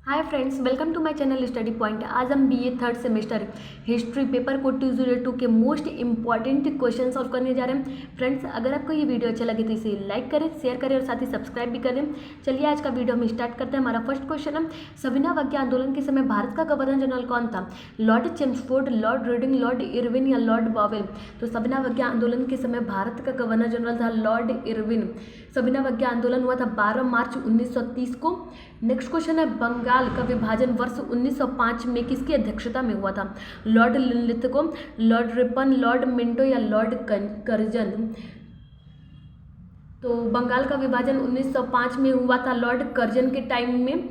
Hi friends, welcome to my channel study point. आज हम BA third semester history paper को 202 के most important question solve करने जा रहे हैं। फ्रेंड्स, अगर आपको ये वीडियो अच्छा लगे तो इसे लाइक करें, शेयर करें और साथ ही सब्सक्राइब भी करें। चलिए आज का वीडियो हम स्टार्ट करते हैं। हमारा फर्स्ट क्वेश्चन है, सविनय आंदोलन के समय भारत का गवर्नर जनरल कौन था? Lord Chelmsford, Lord reading, Lord Irwin या लॉर्ड बॉवेल? तो सविनय आंदोलन के समय भारत का गवर्नर जनरल था लॉर्ड इरविन। सविनय आंदोलन हुआ था 12 मार्च 1930 को। नेक्स्ट क्वेश्चन है, बंगाल का विभाजन वर्ष 1905 में किसकी अध्यक्षता में हुआ था? Lord Linlithgow, Lord Ripon, Lord Minto या लॉर्ड कर्जन? तो बंगाल का विभाजन 1905 में हुआ था लॉर्ड कर्जन के टाइम में।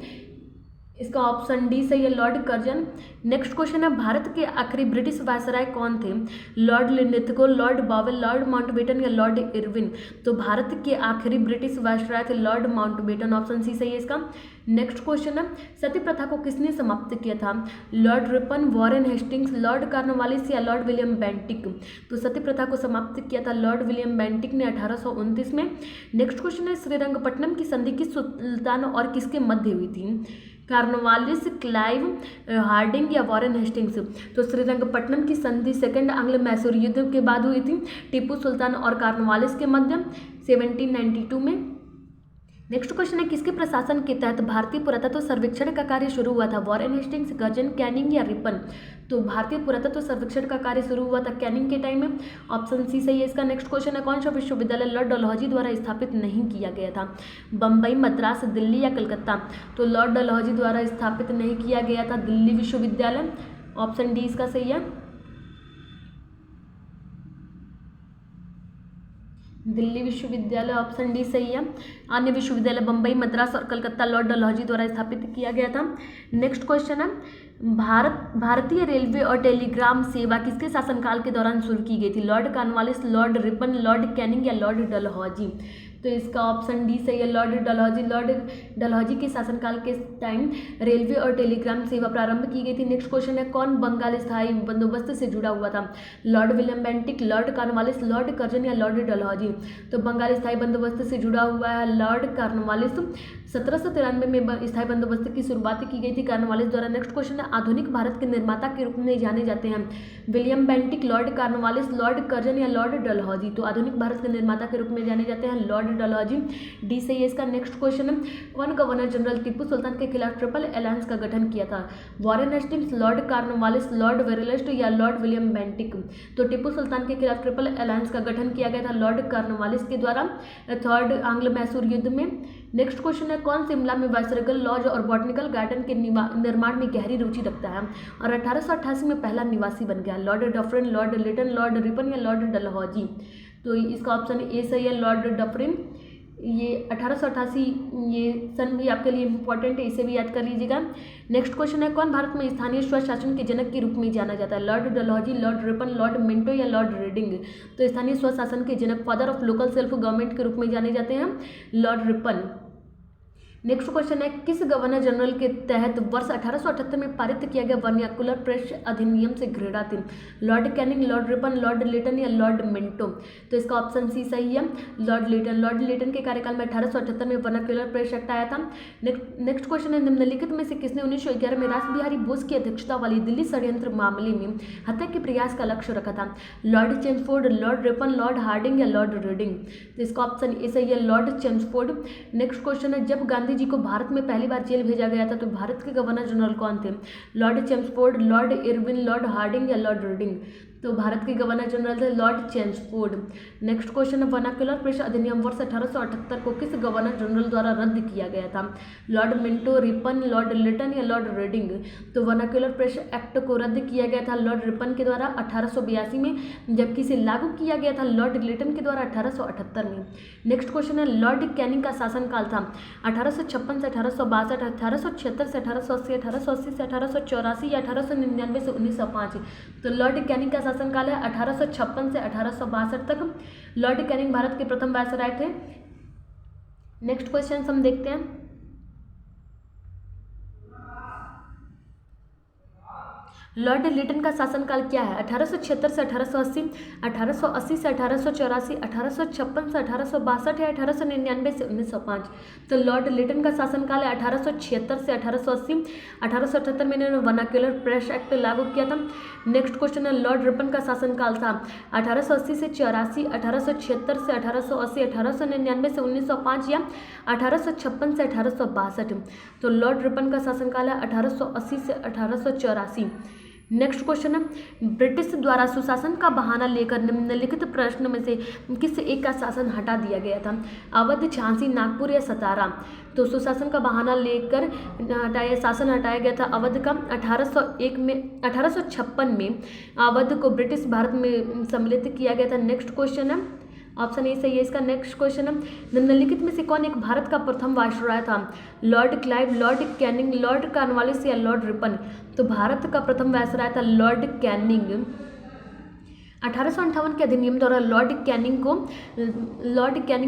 इसका ऑप्शन डी सही है, लॉर्ड कर्जन। नेक्स्ट क्वेश्चन है, भारत के आखिरी ब्रिटिश वायसराय कौन थे? Lord Linlithgow, Lord Wavell, Lord Mountbatten या लॉर्ड इरविन? तो भारत के आखिरी ब्रिटिश वायसराय थे लॉर्ड माउंटबेटन। ऑप्शन सी सही है इसका। नेक्स्ट क्वेश्चन है, सती प्रथा को किसने समाप्त किया था? Lord Ripon, Warren Hastings, Lord Cornwallis या लॉर्ड विलियम बेंटिक? तो सती प्रथा को समाप्त किया था लॉर्ड विलियम बेंटिक ने 1829 में। नेक्स्ट क्वेश्चन है, श्रीरंगपट्टनम की संधि किस सुल्तान और किसके मध्य हुई थी? कॉर्नवालिस, क्लाइव, हार्डिंग या वॉरेन हेस्टिंग्स? तो श्रीरंगपट्टनम की संधि सेकंड एंग्लो मैसूर युद्ध के बाद हुई थी, टीपू सुल्तान और कॉर्नवालिस के मध्य 1792 में। नेक्स्ट क्वेश्चन है, किसके प्रशासन के तहत भारतीय पुरातत्व सर्वेक्षण का कार्य शुरू हुआ था? वॉरेन हेस्टिंग्स, कर्जन, कैनिंग या रिपन? तो भारतीय पुरातत्व सर्वेक्षण का कार्य शुरू हुआ था कैनिंग के टाइम में। ऑप्शन सी सही है इसका। नेक्स्ट क्वेश्चन है, कौन सा विश्वविद्यालय लॉर्ड डलहौजी द्वारा स्थापित नहीं किया गया था? बम्बई, मद्रास, दिल्ली या कलकत्ता? तो लॉर्ड डलहौजी द्वारा स्थापित नहीं किया गया था दिल्ली विश्वविद्यालय। ऑप्शन डी इसका सही है, दिल्ली विश्वविद्यालय। ऑप्शन डी सही है। अन्य विश्वविद्यालय बम्बई, मद्रास और कलकत्ता लॉर्ड डलहौजी द्वारा स्थापित किया गया था। नेक्स्ट क्वेश्चन है, भारतीय रेलवे और टेलीग्राम सेवा किसके शासनकाल के दौरान शुरू की गई थी? Lord Cornwallis, Lord Ripon, Lord Canning या लॉर्ड डलहौजी? तो इसका ऑप्शन डी सही है, लॉर्ड डलहौजी। लॉर्ड डलहौजी के शासनकाल के टाइम रेलवे और टेलीग्राम सेवा प्रारंभ की गई थी। नेक्स्ट क्वेश्चन है, कौन बंगाल स्थायी बंदोबस्त से जुड़ा हुआ था? Lord William Bentinck, Lord Cornwallis, Lord Curzon या लॉर्ड डलहौजी? तो बंगाल स्थायी बंदोबस्त से जुड़ा हुआ है लॉर्ड कॉर्नवालिस। 1793 में स्थायी बंदोबस्त की शुरुआत की गई थी कॉर्नवालिस द्वारा। नेक्स्ट क्वेश्चन है, आधुनिक भारत के निर्माता के रूप में जाने जाते हैं William Bentinck, Lord Cornwallis, Lord Curzon या लॉर्ड डलहौजी? तो आधुनिक भारत के निर्माता के रूप में जाने जाते हैं लॉर्ड डलहौजी। डी सही है इसका। नेक्स्ट क्वेश्चन है, कौन गवर्नर जनरल टीपू सुल्तान के खिलाफ ट्रिपल अलायंस का गठन किया था? Warren Hastings, Lord Cornwallis, Lord Verelst या लॉर्ड विलियम बेंटिक? तो टीपू सुल्तान के खिलाफ ट्रिपल अलायंस का गठन किया गया था लॉर्ड कॉर्नवालिस के द्वारा थर्ड एंग्लो मैसूर युद्ध में। नेक्स्ट क्वेश्चन है, कौन शिमला में वाइसरेगल लॉज और बॉटनिकल गार्डन के निर्माण में गहरी रुचि रखता है और 1888 में पहला निवासी बन गया? Lord Dufferin, Lord Lytton, Lord Ripon या लॉर्ड डलहौजी? तो इसका ऑप्शन ए सही है, लॉर्ड डफरिन। ये 1888 ये सन भी आपके लिए इंपॉर्टेंट है, इसे भी याद कर लीजिएगा। नेक्स्ट क्वेश्चन है, कौन भारत में स्थानीय स्वशासन के जनक के रूप में जाना जाता है? Lord Dalhousie, Lord Ripon, Lord Minto या लॉर्ड रीडिंग? तो स्थानीय स्वशासन के जनक, father of local self government के रूप में जाने जाते हैं लॉर्ड रिपन। नेक्स्ट क्वेश्चन है, किस गवर्नर जनरल के तहत वर्ष 1878 में पारित किया गया वर्नाक्युलर प्रेस अधिनियम से घृणा थी? Lord Canning, Lord Ripon, Lord Lytton या लॉर्ड मिंटो? तो इसका ऑप्शन सी सही है, लॉर्ड लिटन। लॉर्ड लिटन के कार्यकाल में 1878 में वर्नाक्युलर प्रेस एक्ट आया था। नेक्स्ट क्वेश्चन है, निम्नलिखित में से किसने 1911 में रास बिहारी बोस की अध्यक्षता वाली दिल्ली षड्यंत्र मामले में हत्या के प्रयास का लक्ष्य रखा था? Lord Chelmsford, Lord Ripon, Lord Hardinge या लॉर्ड रीडिंग? तो इसका ऑप्शन ए सही है, लॉर्ड चेम्सफोर्ड। नेक्स्ट क्वेश्चन है, जब गांधी जी को भारत में पहली बार जेल भेजा गया था तो भारत के गवर्नर जनरल कौन थे? Lord Chelmsford, Lord Irwin, Lord Hardinge या लॉर्ड रीडिंग? तो भारत के गवर्नर जनरल थे लॉर्ड चेम्सफोर्ड। नेक्स्ट क्वेश्चन है, वर्नाक्युलर प्रेस अधिनियम वर्ष 1878 को किस गवर्नर जनरल द्वारा रद्द किया गया था? Lord Minto, Ripon, Lord Lytton या लॉर्ड रीडिंग? तो वर्नाक्युलर प्रेस एक्ट को रद्द किया गया था लॉर्ड रिपन के द्वारा 1882 में, जबकि इसे लागू किया गया था लॉर्ड लिटन के द्वारा 1878 में। नेक्स्ट क्वेश्चन है, लॉर्ड कैनिंग का शासनकाल था 1856 से 1862, 1876 से 1880, 1880 से 1884 या 1899 से 1905? तो लॉर्ड कैनिंग का शासनकाल है 1856 से 1862 तक। लॉर्ड कैनिंग भारत के प्रथम वायसराय थे। नेक्स्ट क्वेश्चन हम देखते हैं, लॉर्ड लिटन का शासनकाल क्या है? 1876 से 1880, 1880 से 1884, 1856 से 1862 या 1899 से 1905? तो लॉर्ड लिटन का शासनकाल है 1876 से 1880। 1878 में इन्होंने वर्नाक्युलर प्रेस एक्ट लागू किया था। नेक्स्ट क्वेश्चन है, लॉर्ड रिपन का शासनकाल था 1880 से 84, 1876 से 1880, 1899 से 1905 या 1856 से 1862? तो लॉर्ड रिपन का शासनकाल है 1880 से 1884। नेक्स्ट क्वेश्चन है, ब्रिटिश द्वारा सुशासन का बहाना लेकर निम्नलिखित प्रश्न में से किस एक का शासन हटा दिया गया था? अवध, झांसी, नागपुर या सतारा? तो सुशासन का बहाना लेकर शासन हटाया गया था अवध का। 1856 में अवध को ब्रिटिश भारत में सम्मिलित किया गया था। नेक्स्ट क्वेश्चन है, ऑप्शन ए सही है इसका। नेक्स्ट क्वेश्चन है, निम्नलिखित में से कौन एक भारत का प्रथम वायसराय था? Lord Clive, Lord Canning, Lord Cornwallis या लॉर्ड रिपन? तो भारत का प्रथम वायसराय था लॉर्ड कैनिंग। 1858 के अधिनियम द्वारा लॉर्ड कैनिंग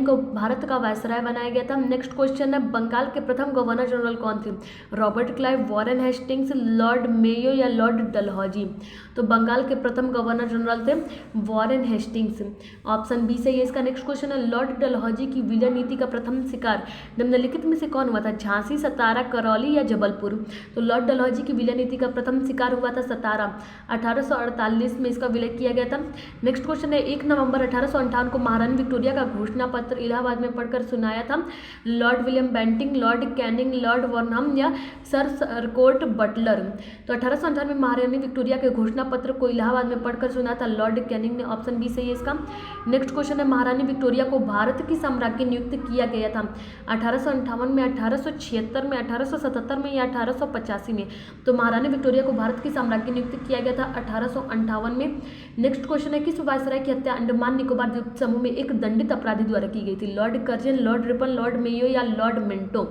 को भारत का वायसराय बनाया गया था। नेक्स्ट क्वेश्चन है, बंगाल के प्रथम गवर्नर जनरल कौन थे? Robert Clive, Warren Hastings, Lord Mayo या लॉर्ड डलहौजी? तो बंगाल के प्रथम गवर्नर जनरल थे वॉरेन हेस्टिंग्स। ऑप्शन बी सही है इसका। नेक्स्ट क्वेश्चन है, लॉर्ड डलहौजी की विलय नीति का प्रथम शिकार निम्नलिखित में से कौन हुआ था? झांसी, सतारा, करौली या जबलपुर? तो लॉर्ड डलहौजी की विलय नीति का प्रथम शिकार हुआ था सतारा। 1848 में इसका विलय किया गया था। नेक्स्ट क्वेश्चन है, 1 नवंबर 1858 को महारानी विक्टोरिया का घोषणा पत्र इलाहाबाद में पढ़कर सुनाया था Lord William Bentinck, Lord Canning, Lord वॉर्नहम या सर सरकोट बटलर? तो 1858 में महारानी विक्टोरिया के घोषणा पत्र को इलाहाबाद में पढ़कर सुना था लॉर्ड कैनिंग ने। ऑप्शन बी सही है इसका। नेक्स्ट क्वेश्चन है, महारानी विक्टोरिया को भारत की सम्राज्ञी नियुक्त किया गया था 1858 में, 1876 में, 1877 में या 1885 में? तो महारानी विक्टोरिया को भारत की सम्राज्ञी नियुक्त किया गया था 1858 में। नेक्स्ट क्वेश्चन है, किस वायसराय की हत्या अंडमान निकोबार द्वीप समूह में एक दंडित अपराधी द्वारा की गई थी? Lord Curzon, Lord Ripon, Lord Mayo या लॉर्ड मिंटो?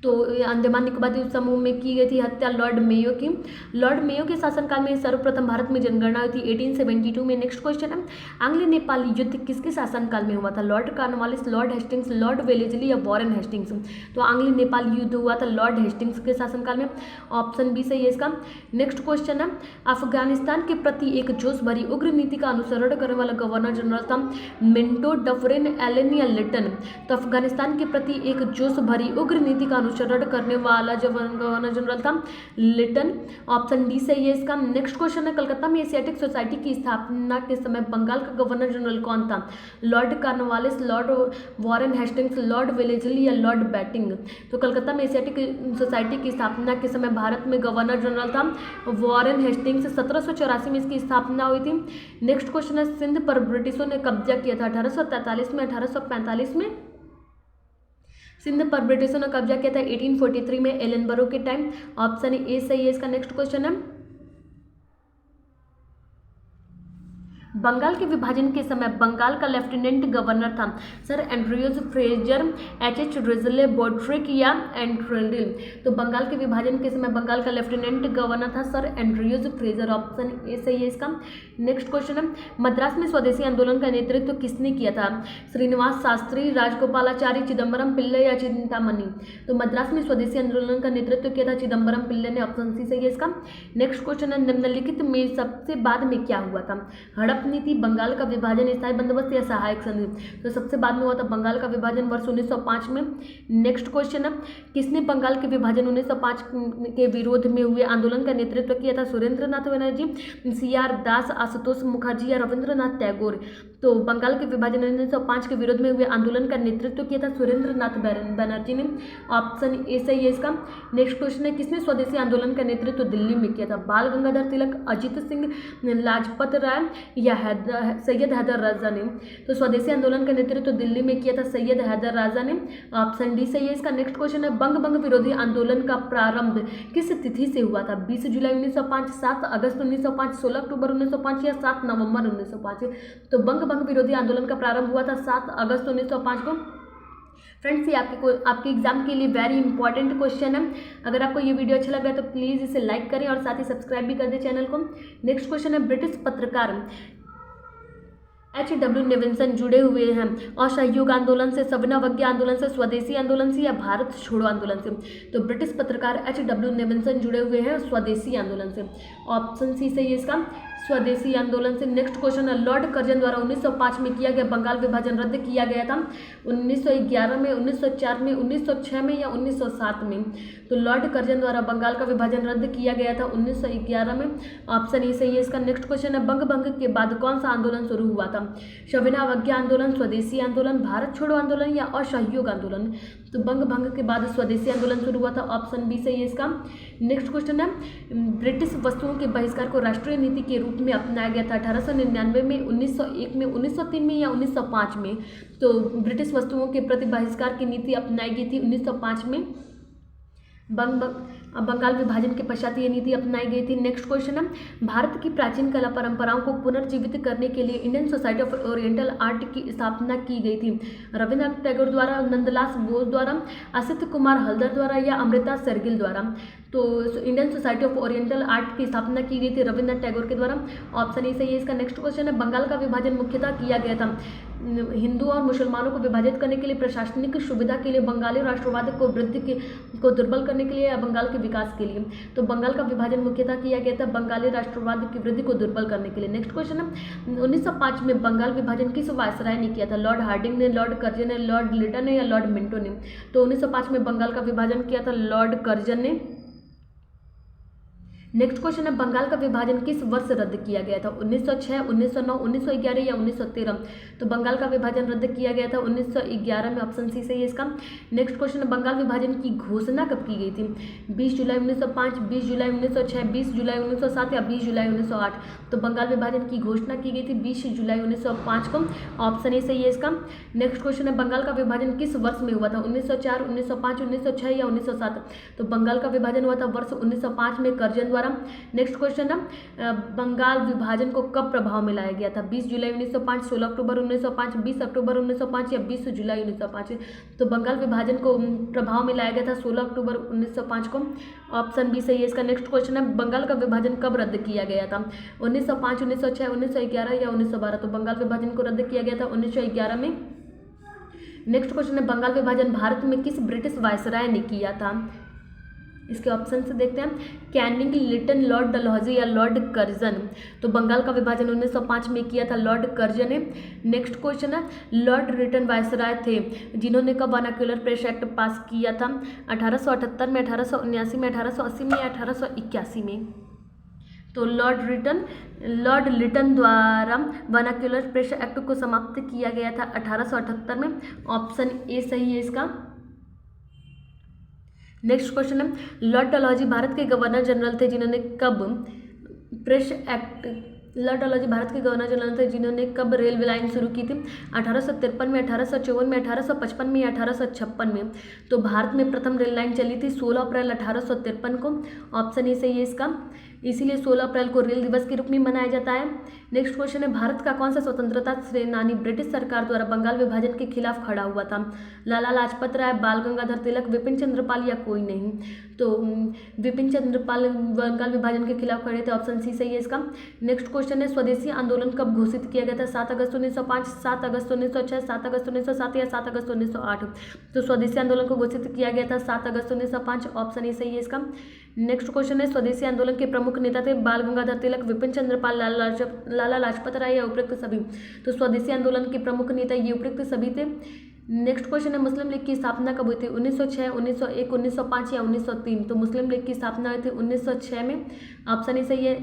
तो अंडमान निकोबार द्वीप समूह में की गई थी हत्या लॉर्ड मेयो की। लॉर्ड मेयो के शासनकाल में सर्वप्रथम भारत में जनगणना हुई थी 1872 में। नेक्स्ट क्वेश्चन है, आंग्ल नेपाली युद्ध किसके शासनकाल में हुआ था? Lord Cornwallis, Lord Hastings, Lord Wellesley या वॉरेन हेस्टिंग्स? तो आंग्ल नेपाली युद्ध हुआ था लॉर्ड हेस्टिंग्स के शासनकाल में। ऑप्शन बी सही है इसका। नेक्स्ट क्वेश्चन है, अफगानिस्तान के प्रति एक जोश भरी उग्र नीति का अनुसरण करने वाला गवर्नर जनरल था मिंटो, डफरेन, एलन या लिटन? तो अफगानिस्तान के प्रति एक जोश भरी उग्र नीति का अनुसरण करने वाला गवर्नर जनरल था लिटन। ऑप्शन डी सही है इसका। नेक्स्ट क्वेश्चन है, कलकत्ता में एशियाटिक सोसाइटी की स्थापना के समय बंगाल का गवर्नर जनरल कौन था? Lord Cornwallis, Lord Warren Hastings, Lord Wellesley या लॉर्ड बैटिंग? तो कलकत्ता में एशियाटिक सोसाइटी की स्थापना के समय भारत में गवर्नर जनरल था वॉरेन हेस्टिंग्स। 1784 में इसकी स्थापना हुई थी। नेक्स्ट क्वेश्चन है, सिंध पर ब्रिटिशों ने कब्जा किया था 1843 में, 1845 में? सिंध पर ब्रिटिशों ने कब्जा किया था 1843 में एलनबरो के टाइम। ऑप्शन ए सही है इसका। नेक्स्ट क्वेश्चन है, बंगाल के विभाजन के समय बंगाल का लेफ्टिनेंट गवर्नर था sir Andrews Fraser, H Risley, Brodrick या एंड्रेडिल? तो बंगाल के विभाजन के समय बंगाल का लेफ्टिनेंट गवर्नर था sir Andrews Fraser. Option A सही है इसका। नेक्स्ट क्वेश्चन है, मद्रास में स्वदेशी आंदोलन का नेतृत्व किसने किया था? श्रीनिवास शास्त्री, राजगोपालाचारी, चिदम्बरम पिल्ले या चिंतामणि? तो मद्रास में स्वदेशी आंदोलन का नेतृत्व किया था चिदम्बरम पिल्ले ने। ऑप्शन सी सही है इसका। नेक्स्ट क्वेश्चन है, निम्नलिखित में सबसे बाद में क्या हुआ था? हड़प नीति, बंगाल का विभाजन, स्थायी बंदोबस्त या सहायक संधि? तो सबसे बाद में हुआ था बंगाल का विभाजन वर्ष 1905 में। नेक्स्ट क्वेश्चन है, किसने बंगाल के विभाजन 1905 के विरोध में हुए आंदोलन का नेतृत्व किया था? सुरेंद्रनाथ बनर्जी, CR दास, आशुतोष मुखर्जी या रविंद्रनाथ टैगोर? तो बंगाल के विभाजन 1905 के विरोध में हुए आंदोलन का नेतृत्व किया था सुरेंद्रनाथ बनर्जी ने। ऑप्शन ए सही है इसका। नेक्स्ट क्वेश्चन है, किसने स्वदेशी आंदोलन का नेतृत्व दिल्ली में किया था? बाल गंगाधर तिलक, अजित सिंह, लाजपत राय या सैयद हैदर राजा ने? तो स्वदेशी आंदोलन का नेतृत्व दिल्ली में किया था सैयद हैदर राजा ने। ऑप्शन डी सही है इसका। नेक्स्ट क्वेश्चन है, बंग विरोधी आंदोलन का प्रारंभ किस तिथि से हुआ था? 20 जुलाई 1905, 7 अगस्त 1905, 16 अक्टूबर 1905 या 7 नवंबर 1905? तो बंग विरोधी आंदोलन का प्रारंभ हुआ था 7 अगस्त 1905 को। फ्रेंड्स, ये आपके एग्जाम के लिए वेरी इंपॉर्टेंट क्वेश्चन है। अगर आपको ये वीडियो अच्छा लगा तो प्लीज़ इसे लाइक करें और साथ ही सब्सक्राइब भी कर दें चैनल को। नेक्स्ट क्वेश्चन है, ब्रिटिश पत्रकार H.W. नेविल्सन जुड़े हुए हैं असहयोग आंदोलन से, सविनय आंदोलन से, स्वदेशी आंदोलन से या भारत छोड़ो आंदोलन से? तो ब्रिटिश पत्रकार H.W. नेविल्सन जुड़े हुए हैं स्वदेशी आंदोलन से। ऑप्शन सी सही है इसका, स्वदेशी आंदोलन से। नेक्स्ट क्वेश्चन है, लॉर्ड कर्जन द्वारा 1905 में किया गया बंगाल विभाजन रद्द किया गया था 1911 में, 1904 में, 1906 में या 1907 में? तो लॉर्ड कर्जन द्वारा बंगाल का विभाजन रद्द किया गया था 1911 में। ऑप्शन ए सही है इसका। नेक्स्ट क्वेश्चन है, बंग भंग के बाद कौन सा आंदोलन शुरू हुआ था? सविनय अवज्ञा आंदोलन, स्वदेशी आंदोलन, भारत छोड़ो आंदोलन या असहयोग आंदोलन? तो बंग भंग के बाद स्वदेशी आंदोलन शुरू हुआ था। ऑप्शन बी सही है इसका। नेक्स्ट क्वेश्चन है, ब्रिटिश वस्तुओं के बहिष्कार को राष्ट्रीय नीति के रूप में अपनाया गया था 1899 में, 1901 में, 1903 में या 1905 में? तो ब्रिटिश वस्तुओं के प्रति बहिष्कार की नीति अपनाई गई थी 1905 में। बंगाल विभाजन के पश्चात ये नीति अपनाई गई थी। नेक्स्ट क्वेश्चन है, भारत की प्राचीन कला परंपराओं को पुनर्जीवित करने के लिए Indian society of oriental art की स्थापना की गई थी रविन्द्रनाथ टैगोर द्वारा, नंदलाल बोस द्वारा, असित कुमार हल्दर द्वारा या अमृता शेरगिल द्वारा? तो Indian society of oriental art की स्थापना की गई थी रविन्द्रनाथ टैगोर के द्वारा। ऑप्शन ए सही है इसका। नेक्स्ट क्वेश्चन है, बंगाल का विभाजन मुख्यतः किया गया था हिंदू और मुसलमानों को विभाजित करने के लिए, प्रशासनिक सुविधा के लिए, बंगाली राष्ट्रवाद को को दुर्बल करने के लिए या बंगाल के विकास के लिए? तो बंगाल का विभाजन मुख्यतः किया गया था बंगाली राष्ट्रवाद की वृद्धि को दुर्बल करने के लिए। नेक्स्ट क्वेश्चन है, 1905 में बंगाल विभाजन किस वायसराय ने किया था? लॉर्ड हार्डिंग ने, लॉर्ड कर्जन ने, लॉर्ड लिटन ने या लॉर्ड मिंटो ने? तो 1905 में बंगाल का विभाजन किया था लॉर्ड कर्जन ने। नेक्स्ट क्वेश्चन है, बंगाल का विभाजन किस वर्ष रद्द किया गया था? 1906, 1909, 1911 या 1913? तो बंगाल का विभाजन रद्द किया गया था 1911 में। ऑप्शन सी सही है इसका। नेक्स्ट क्वेश्चन है, बंगाल विभाजन की घोषणा कब की गई थी? 20 जुलाई 1905, 20 जुलाई 1906, 20 जुलाई 1907 या 20 जुलाई 1908? तो बंगाल विभाजन की घोषणा की गई थी 20 जुलाई 1905 को। ऑप्शन ए सही है इसका। नेक्स्ट क्वेश्चन है, बंगाल का विभाजन किस वर्ष में हुआ था? 1904, 1905, 1906 या 1907? तो बंगाल का विभाजन हुआ था वर्ष 1905 में कर्जन। नेक्स्ट क्वेश्चन है, बंगाल विभाजन को कब प्रभाव में लाया गया था? 20 जुलाई 1905, 16 अक्टूबर 1905, 20 अक्टूबर 1905 या 20 जुलाई 1905? तो बंगाल विभाजन को प्रभाव में लाया गया था 16 अक्टूबर 1905 को। ऑप्शन बी सही है इसका। नेक्स्ट क्वेश्चन है, बंगाल का विभाजन कब रद्द किया गया था? 1905, 1906, 1911 या 1912? तो बंगाल विभाजन को रद्द किया गया था 1911 में। नेक्स्ट क्वेश्चन है, बंगाल विभाजन भारत में किस ब्रिटिश वायसराय ने किया था? इसके ऑप्शन से देखते हैं, कैनिंग, लिटन, लॉर्ड डलहौजी या लॉर्ड कर्जन? तो बंगाल का विभाजन 1905 में किया था लॉर्ड कर्जन ने। नेक्स्ट क्वेश्चन है, लॉर्ड रिटन वायसराय थे जिन्होंने कब वर्नाक्युलर प्रेस एक्ट पास किया था? 1878 में, 1879 में, 1880 में या 1881 में? तो लॉर्ड लिटन द्वारा वर्नाक्युलर प्रेस एक्ट को समाप्त किया गया था 1878 में। ऑप्शन ए सही है इसका। नेक्स्ट क्वेश्चन है, लॉर्ड डलहौजी भारत के गवर्नर जनरल थे जिन्होंने कब press act Lord Dalhousie Bharat के गवर्नर जनरल थे जिन्होंने कब रेलवे लाइन शुरू की थी? 1853 में, 1854 में, 1855 में या 1856 में? तो भारत में प्रथम रेल लाइन चली थी 16 अप्रैल 1853 को। ऑप्शन ए सही है इसका। इसीलिए 16 अप्रैल को रेल दिवस के रूप में मनाया जाता है। नेक्स्ट क्वेश्चन है, भारत का कौन सा स्वतंत्रता सेनानी ब्रिटिश सरकार द्वारा बंगाल विभाजन के खिलाफ खड़ा हुआ था? लाला लाजपत राय, बाल गंगाधर तिलक, विपिन चंद्र पाल या कोई नहीं? तो विपिन चंद्र पाल बंगाल विभाजन के खिलाफ खड़े थे। ऑप्शन सी सही है इसका। नेक्स्ट क्वेश्चन है, स्वदेशी आंदोलन कब घोषित किया गया था? 7 अगस्त 1905, 7 अगस्त 1906, 7 अगस्त 1907 या 7 अगस्त 1908? तो स्वदेशी आंदोलन को घोषित किया गया था 7 अगस्त 1905। ऑप्शन ए सही है इसका। नेक्स्ट क्वेश्चन है, स्वदेशी आंदोलन के प्रमुख नेता थे बाल गंगाधर तिलक, विपिन चंद्र पाल, लाला लाजपत राय या उपरोक्त सभी? तो स्वदेशी आंदोलन के प्रमुख नेता ये उपरोक्त सभी थे। नेक्स्ट क्वेश्चन है, मुस्लिम लीग की स्थापना कब हुई थी? 1906, 1901, 1905 या 1903? तो मुस्लिम लीग की स्थापना हुई थी 1906 में। ऑप्शन ए सही है।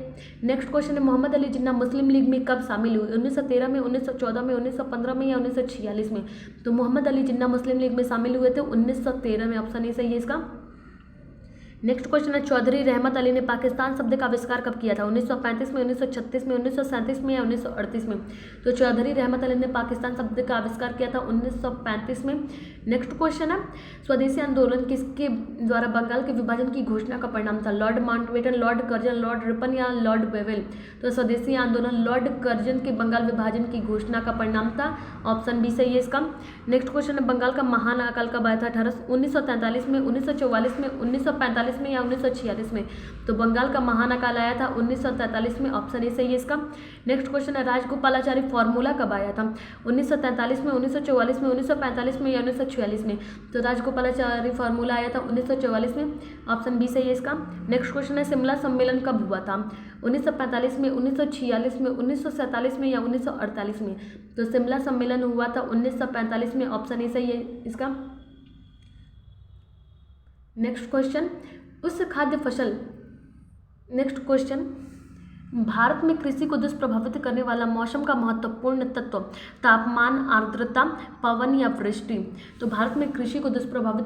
नेक्स्ट क्वेश्चन है, मोहम्मद अली जिन्ना मुस्लिम लीग में कब शामिल हुए? 1913 में, 1914 में, 1915 में या 1946 में? तो मोहम्मद अली जिन्ना मुस्लिम लीग में शामिल हुए थे 1913 में। ऑप्शन ए सही है इसका। नेक्स्ट क्वेश्चन है, चौधरी रहमत अली ने पाकिस्तान शब्द का आविष्कार कब किया था? 1935 में, 1936 में, 1937 में या 1938 में? तो चौधरी रहमत अली ने पाकिस्तान शब्द का आविष्कार किया था 1935 में। नेक्स्ट क्वेश्चन है, स्वदेशी आंदोलन किसके द्वारा बंगाल के विभाजन की घोषणा का परिणाम था? Lord Mountbatten, Lord Curzon, Lord Ripon या लॉर्ड वेवेल? तो स्वदेशी आंदोलन लॉर्ड कर्जन के बंगाल विभाजन की घोषणा का परिणाम था। ऑप्शन बी सही है इसका। नेक्स्ट क्वेश्चन है, बंगाल का महान अकाल कब आया था? 1943 में, 1944 में, 1945 1943 में या 1946 में? तो बंगाल का महानाकाल आया था 1943 में, ऑप्शन ए सही है इसका। नेक्स्ट क्वेश्चन है, राजगोपालाचारी फॉर्मूला कब आया था? 1943 में, 1944 में, 1945 में या 1946 में? तो राजगोपालाचारी फॉर्मूला आया था 1944 में, ऑप्शन बी सही है इसका। नेक्स्ट क्वेश्चन है, शिमला सम्मेलन कब हुआ था? 1945 में, 1946 में, 1947 में या 1948 में? तो शिमला सम्मेलन हुआ था 1945 में, ऑप्शन ए सही है इसका। नेक्स्ट क्वेश्चन, उस खाद्य फसल नेक्स्ट क्वेश्चन, भारत में कृषि को दुष्प्रभावित करने वाला मौसम का महत्वपूर्ण तत्व तापमान, आर्द्रता, पवन या वृष्टि? तो भारत में कृषि को दुष्प्रभावित